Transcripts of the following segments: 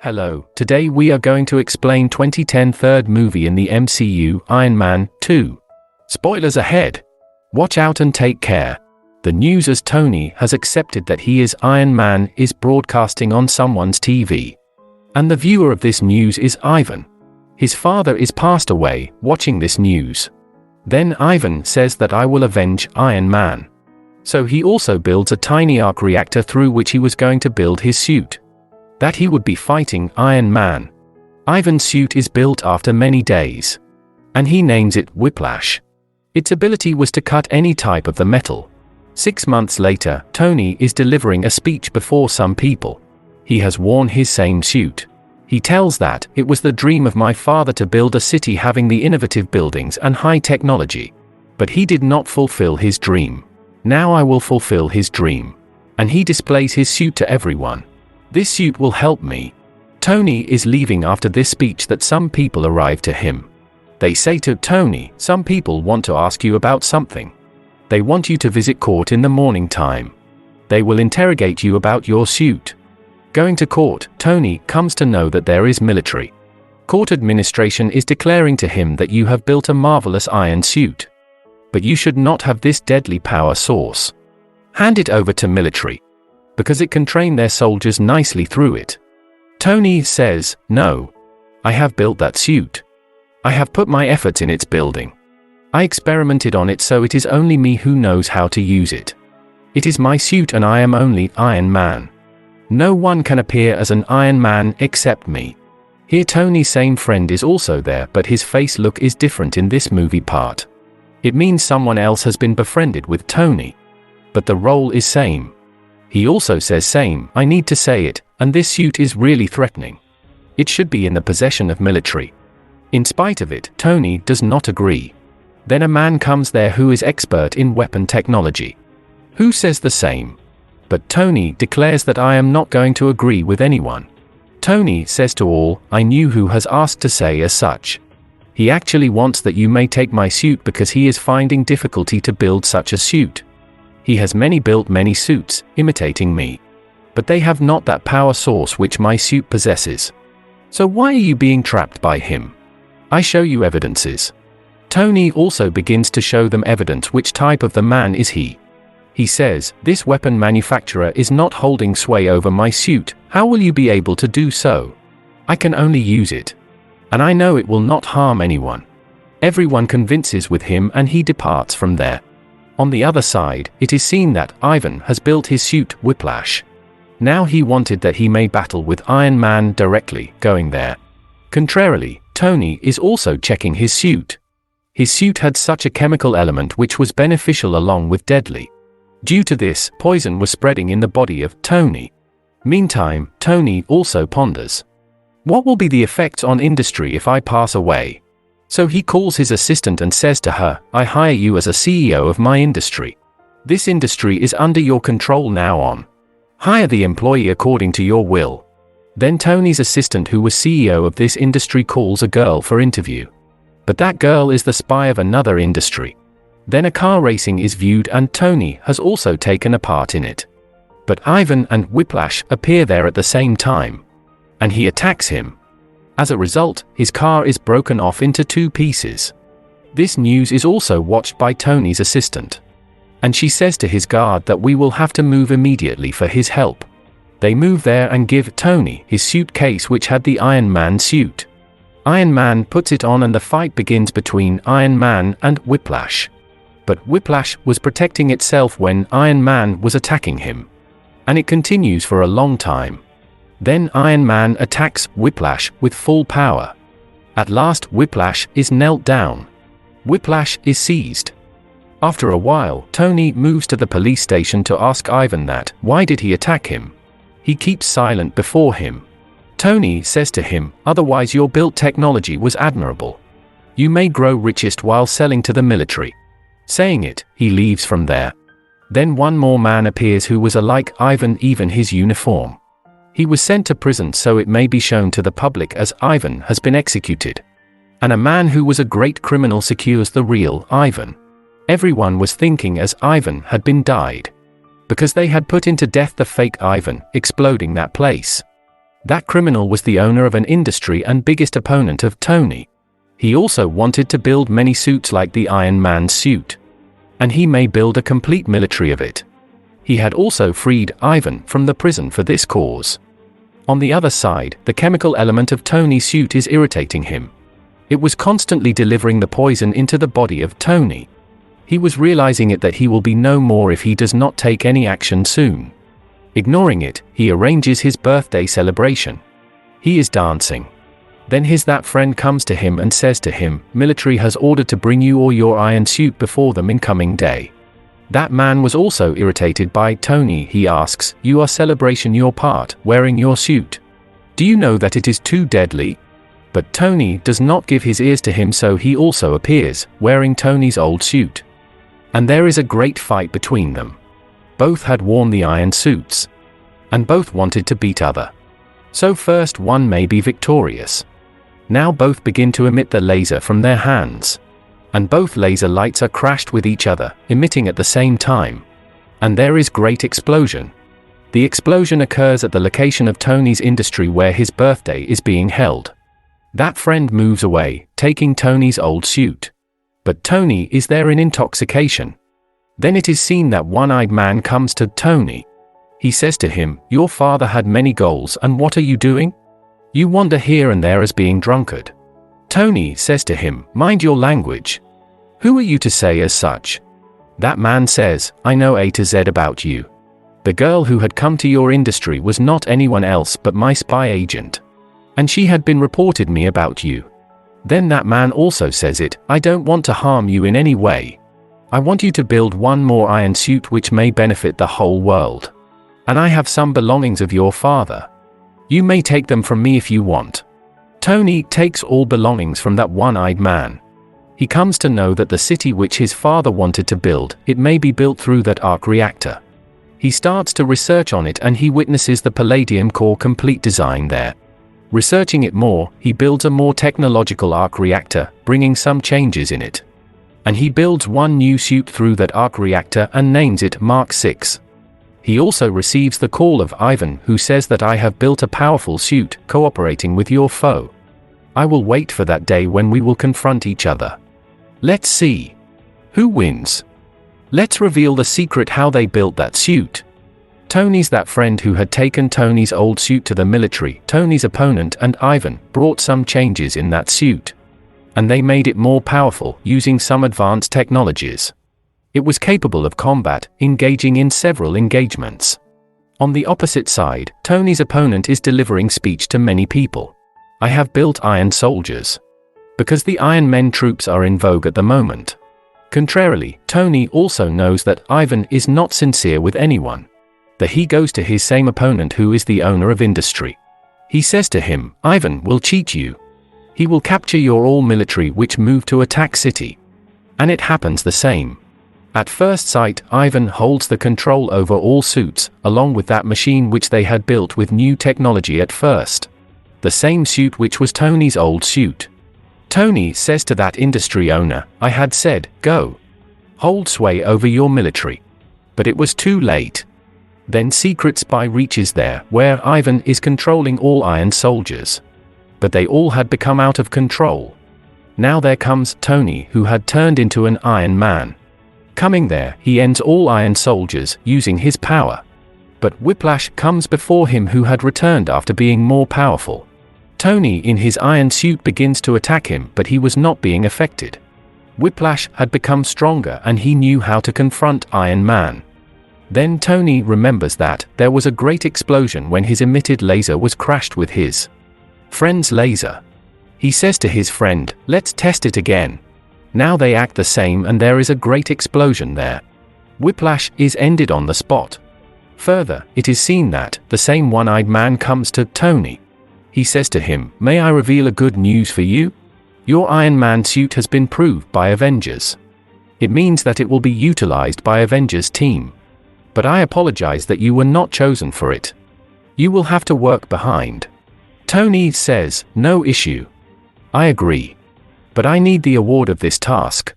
Hello, today we are going to explain 2010 third movie in the MCU, Iron-Man-2. Spoilers ahead. Watch out and take care. The news as Tony has accepted that he is Iron Man is broadcasting on someone's TV. And the viewer of this news is Ivan. His father is passed away, watching this news. Then Ivan says that I will avenge Iron Man. So he also builds a tiny arc reactor through which he was going to build his suit. That he would be fighting Iron Man. Ivan's suit is built after many days. And he names it Whiplash. Its ability was to cut any type of the metal. 6 months later, Tony is delivering a speech before some people. He has worn his same suit. He tells that it was the dream of my father to build a city having the innovative buildings and high technology. But he did not fulfill his dream. Now I will fulfill his dream. And he displays his suit to everyone. This suit will help me. Tony is leaving after this speech that some people arrive to him. They say to Tony, some people want to ask you about something. They want you to visit court in the morning time. They will interrogate you about your suit. Going to court, Tony comes to know that there is military. Court administration is declaring to him that you have built a marvelous iron suit. But you should not have this deadly power source. Hand it over to military. Because it can train their soldiers nicely through it. Tony says, no. I have built that suit. I have put my efforts in its building. I experimented on it, so it is only me who knows how to use it. It is my suit and I am only Iron Man. No one can appear as an Iron Man except me. Here Tony's same friend is also there, but his face look is different in this movie part. It means someone else has been befriended with Tony. But the role is same. He also says same, I need to say it, and this suit is really threatening. It should be in the possession of military. In spite of it, Tony does not agree. Then a man comes there who is expert in weapon technology. Who says the same. But Tony declares that I am not going to agree with anyone. Tony says to all, I knew who has asked to say as such. He actually wants that you may take my suit because he is finding difficulty to build such a suit. He has built many suits, imitating me. But they have not that power source which my suit possesses. So why are you being trapped by him? I show you evidences. Tony also begins to show them evidence which type of the man is he. He says, this weapon manufacturer is not holding sway over my suit, how will you be able to do so? I can only use it. And I know it will not harm anyone. Everyone convinces with him and he departs from there. On the other side, it is seen that Ivan has built his suit, Whiplash. Now he wanted that he may battle with Iron Man directly, going there. Contrarily, Tony is also checking his suit. His suit had such a chemical element which was beneficial along with deadly. Due to this, poison was spreading in the body of Tony. Meantime, Tony also ponders. What will be the effects on industry if I pass away? So he calls his assistant and says to her, I hire you as a CEO of my industry. This industry is under your control now on. Hire the employee according to your will. Then Tony's assistant, who was CEO of this industry, calls a girl for interview. But that girl is the spy of another industry. Then a car racing is viewed and Tony has also taken a part in it. But Ivan and Whiplash appear there at the same time. And he attacks him. As a result, his car is broken off into 2 pieces. This news is also watched by Tony's assistant. And she says to his guard that we will have to move immediately for his help. They move there and give Tony his suitcase which had the Iron Man suit. Iron Man puts it on and the fight begins between Iron Man and Whiplash. But Whiplash was protecting itself when Iron Man was attacking him. And it continues for a long time. Then Iron Man attacks Whiplash with full power. At last Whiplash is knelt down. Whiplash is seized. After a while, Tony moves to the police station to ask Ivan that, why did he attack him? He keeps silent before him. Tony says to him, otherwise your built technology was admirable. You may grow richest while selling to the military. Saying it, he leaves from there. Then one more man appears who was alike Ivan, even his uniform. He was sent to prison so it may be shown to the public as Ivan has been executed. And a man who was a great criminal secures the real Ivan. Everyone was thinking as Ivan had been died. Because they had put into death the fake Ivan, exploding that place. That criminal was the owner of an industry and biggest opponent of Tony. He also wanted to build many suits like the Iron Man suit. And he may build a complete military of it. He had also freed Ivan from the prison for this cause. On the other side, the chemical element of Tony's suit is irritating him. It was constantly delivering the poison into the body of Tony. He was realizing it that he will be no more if he does not take any action soon. Ignoring it, he arranges his birthday celebration. He is dancing. Then that friend comes to him and says to him, "Military has ordered to bring you or your iron suit before them in coming day." That man was also irritated by Tony. He asks, "You are celebration your part, wearing your suit. Do you know that it is too deadly?" But Tony does not give his ears to him, so he also appears, wearing Tony's old suit. And there is a great fight between them. Both had worn the iron suits. And both wanted to beat other. So first one may be victorious. Now both begin to emit the laser from their hands. And both laser lights are crashed with each other, emitting at the same time. And there is great explosion. The explosion occurs at the location of Tony's industry where his birthday is being held. That friend moves away, taking Tony's old suit. But Tony is there in intoxication. Then it is seen that one-eyed man comes to Tony. He says to him, "Your father had many goals, and what are you doing? You wander here and there as being drunkard." Tony says to him, "Mind your language. Who are you to say as such?" That man says, "I know A to Z about you. The girl who had come to your industry was not anyone else but my spy agent. And she had been reported me about you." Then that man also says it, "I don't want to harm you in any way. I want you to build one more iron suit which may benefit the whole world. And I have some belongings of your father. You may take them from me if you want." Tony takes all belongings from that one-eyed man. He comes to know that the city which his father wanted to build, it may be built through that arc reactor. He starts to research on it and he witnesses the Palladium core complete design there. Researching it more, he builds a more technological arc reactor, bringing some changes in it. And he builds one new suit through that arc reactor and names it Mark 6. He also receives the call of Ivan, who says that I have built a powerful suit, cooperating with your foe. I will wait for that day when we will confront each other. Let's see. Who wins? Let's reveal the secret how they built that suit. Tony's that friend who had taken Tony's old suit to the military, Tony's opponent and Ivan, brought some changes in that suit. And they made it more powerful, using some advanced technologies. It was capable of combat, engaging in several engagements. On the opposite side, Tony's opponent is delivering speech to many people. I have built iron soldiers. Because the Iron Men troops are in vogue at the moment. Contrarily, Tony also knows that Ivan is not sincere with anyone. That he goes to his same opponent who is the owner of industry. He says to him, "Ivan will cheat you. He will capture your all military which move to attack city." And it happens the same. At first sight, Ivan holds the control over all suits, along with that machine which they had built with new technology at first. The same suit which was Tony's old suit. Tony says to that industry owner, "I had said, go. Hold sway over your military." But it was too late. Then Secret Spy reaches there, where Ivan is controlling all iron soldiers. But they all had become out of control. Now there comes Tony, who had turned into an Iron Man. Coming there, he ends all iron soldiers, using his power. But Whiplash comes before him, who had returned after being more powerful. Tony in his iron suit begins to attack him, but he was not being affected. Whiplash had become stronger and he knew how to confront Iron Man. Then Tony remembers that there was a great explosion when his emitted laser was crashed with his friend's laser. He says to his friend, "Let's test it again." Now they act the same and there is a great explosion there. Whiplash is ended on the spot. Further, it is seen that the same one-eyed man comes to Tony. He says to him, "May I reveal a good news for you? Your Iron Man suit has been proved by Avengers. It means that it will be utilized by Avengers team. But I apologize that you were not chosen for it. You will have to work behind." Tony says, "No issue. I agree. But I need the award of this task."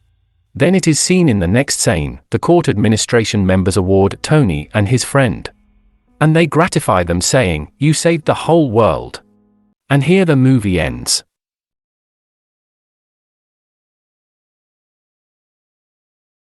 Then it is seen in the next scene, the court administration members award Tony and his friend And they gratify them saying, "You saved the whole world." And here the movie ends.